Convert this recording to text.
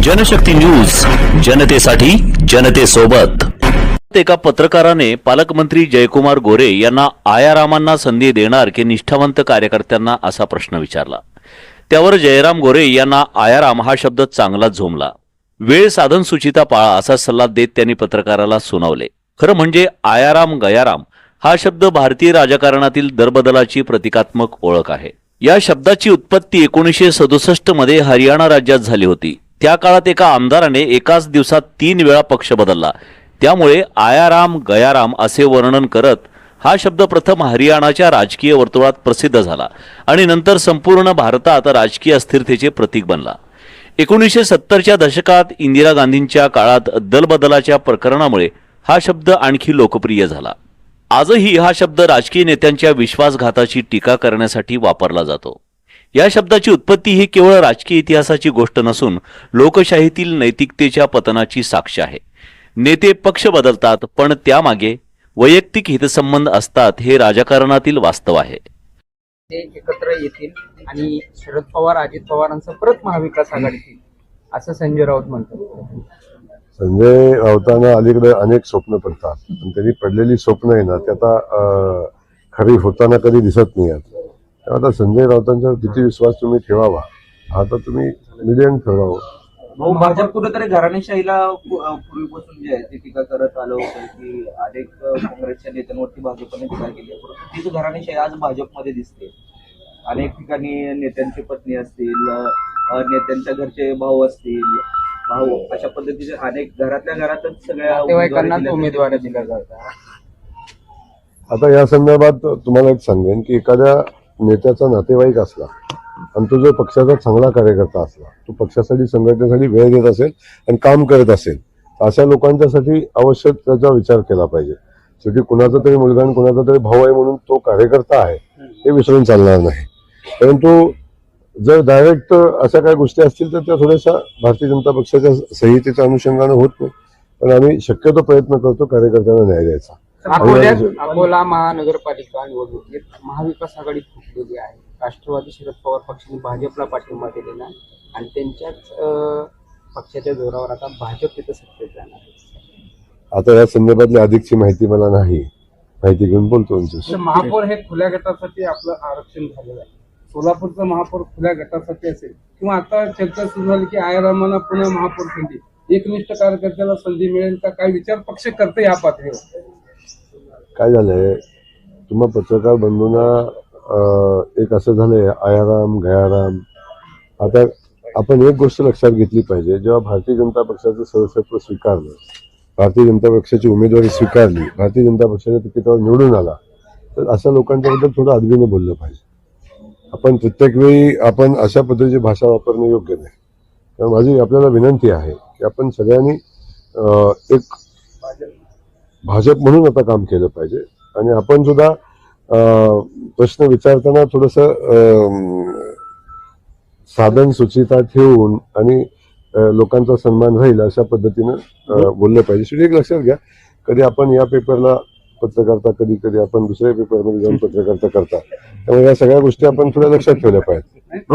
Janshakti news, जनतेसाठी जनतेसोबत। एका पत्रकाराने पालकमंत्री जयकुमार गोरे यांना आयारामांना संधी देणार की निष्ठावंत कार्यकर्त्यांना असा प्रश्न विचारला। त्यावर जयराम गोरे यांना आयाराम हा शब्द चांगलाच झोमला। वेळ साधन सुचिता पाळा असा सल्ला देत त्यांनी पत्रकाराला सुनावले। खरं म्हणजे आयाराम गयाराम हा शब्द भारतीय राजकारणातील दरबदलाची प्रतिकात्मक ओळख आहे। या शब्दाची उत्पत्ती 1967 मध्ये हरियाणा राज्यात झाली होती। त्या काळात एका आमदाराने एकाच दिवसात 3 वेळा पक्ष बदलला। त्यामुळे आयाराम गयाराम असे वर्णन करत हा शब्द प्रथम हरियाणाच्या राजकीय वर्तुळात प्रसिद्ध झाला आणि नंतर संपूर्ण भारतात राजकीय अस्थिरतेचे प्रतीक बनला। 1970च्या दशकात इंदिरा गांधींच्या काळात दलबदलाच्या प्रकरणामुळे हा शब्द आणखी लोकप्रिय झाला। आजही हा शब्द राजकीय नेत्यांच्या विश्वासघाताची टीका करण्यासाठी वापरला जातो। या शब्दाची उत्पत्ती ही केवळ राजकीय इतिहासाची गोष्ट नसून लोकशाहीतील नैतिकतेच्या पतनाची साक्ष आहे। नेते पक्ष बदलतात पण त्यामागे वैयक्तिक हितसंबंध असतात हे राजकारणातील वास्तव आहे। ते एकत्र येतील आणि शरद पवार अजित पवारांचं परत महाविकास आघाडीतील असं संजय राऊत म्हणतात। संजय राऊतांना अलीकडे अनेक स्वप्न पडतात आणि त्यांनी पडलेली स्वप्न आहे ना ते आता खरी होताना कधी दिसत नाही आहेत। आता संजय राऊतांच्यावर किती विश्वास तुम्ही ठेवावा आता तुम्ही मिलियन ठेवावं। भाजप कुठेतरी घराणेशाहीला पूर्वीपासून जे आहे ते टीका करत आलं होतं की अनेक काँग्रेसच्या नेत्यांवरती भाजपने टीका केली, परंतु तीच घराणेशाही आज भाजपमध्ये दिसते। अनेक ठिकाणी नेत्यांची पत्नी असतील, नेत्यांच्या घरचे भाऊ असतील, भाऊ अशा पद्धतीचे अनेक घरातल्या घरातच सगळ्या उमेदवार दिल्या जातात। आता या संदर्भात तुम्हाला एक सांगेन की एखाद्या नेत्याचा नातेवाईक असला आणि तो जो पक्षाचा चांगला कार्यकर्ता असला, तो पक्षासाठी संघटनेसाठी वेळ देत असेल आणि काम करत असेल, अशा लोकांच्यासाठी आवश्यक त्याचा विचार केला पाहिजे। शेवटी कुणाचा तरी मुलगा आणि कुणाचा तरी भाऊ आहे म्हणून तो कार्यकर्ता आहे हे विसरून चालणार नाही। परंतु जर डायरेक्ट अशा काही गोष्टी असतील तर त्या थोड्याशा भारतीय जनता पक्षाच्या संहितेच्या अनुषंगाने होत नाही, पण आम्ही शक्यतो प्रयत्न करतो कार्यकर्त्यांना न्याय द्यायचा। अकोला महानगरपालिका निवडणुकीत महाविकास आघाडी फुटलेली आहे। राष्ट्रवादी शरद पवार पक्षाने भाजपला पाठिंबा दिलेला आणि त्यांच्याच पक्षाच्या जोरावर आता भाजप तिथं सत्तेत जाणार आहे। आता या संदर्भातली अधिकची माहिती मला नाही, माहिती घेऊन बोलतो। महापौर हे खुल्या गटासाठी आपलं आरक्षण झालेलं आहे। सोलापूरचं महापौर खुल्या गटासाठी असेल किंवा आता चर्चा सुरू झाली की आयारामांना पुन्हा महापौर संधी, एकनिष्ठ कार्यकर्त्याला संधी मिळेल का, काय विचार पक्ष करते या पातळीवर? काय झालंय तुम्हा पत्रकार बंधूंना एक असं झालंय आयाराम गयाराम। आता आपण एक गोष्ट लक्षात घेतली पाहिजे, जेव्हा भारतीय जनता पक्षाचं सदस्यत्व स्वीकारलं, भारतीय जनता पक्षाची उमेदवारी स्वीकारली, भारतीय जनता पक्षाच्या तिकिटावर निवडून आला, तर अशा लोकांच्याबद्दल थोडं अदबीने बोललं पाहिजे। आपण प्रत्येक वेळी आपण अशा पद्धतीची भाषा वापरणं योग्य नाही। त्यामुळे माझी आपल्याला विनंती आहे की आपण सगळ्यांनी एक भाजप म्हणून आता काम केलं पाहिजे आणि आपण सुद्धा प्रश्न विचारताना थोडंसं साधन सुचिता ठेवून आणि लोकांचा सन्मान राहील अशा पद्धतीनं बोललं पाहिजे। शेवटी एक लक्षात घ्या, कधी आपण या पेपरला पत्रकारिता, कधी कधी आपण दुसऱ्या पेपरमध्ये जाऊन पत्रकारिता करता, त्यामुळे या सगळ्या गोष्टी आपण थोड्या लक्षात ठेवल्या पाहिजेत।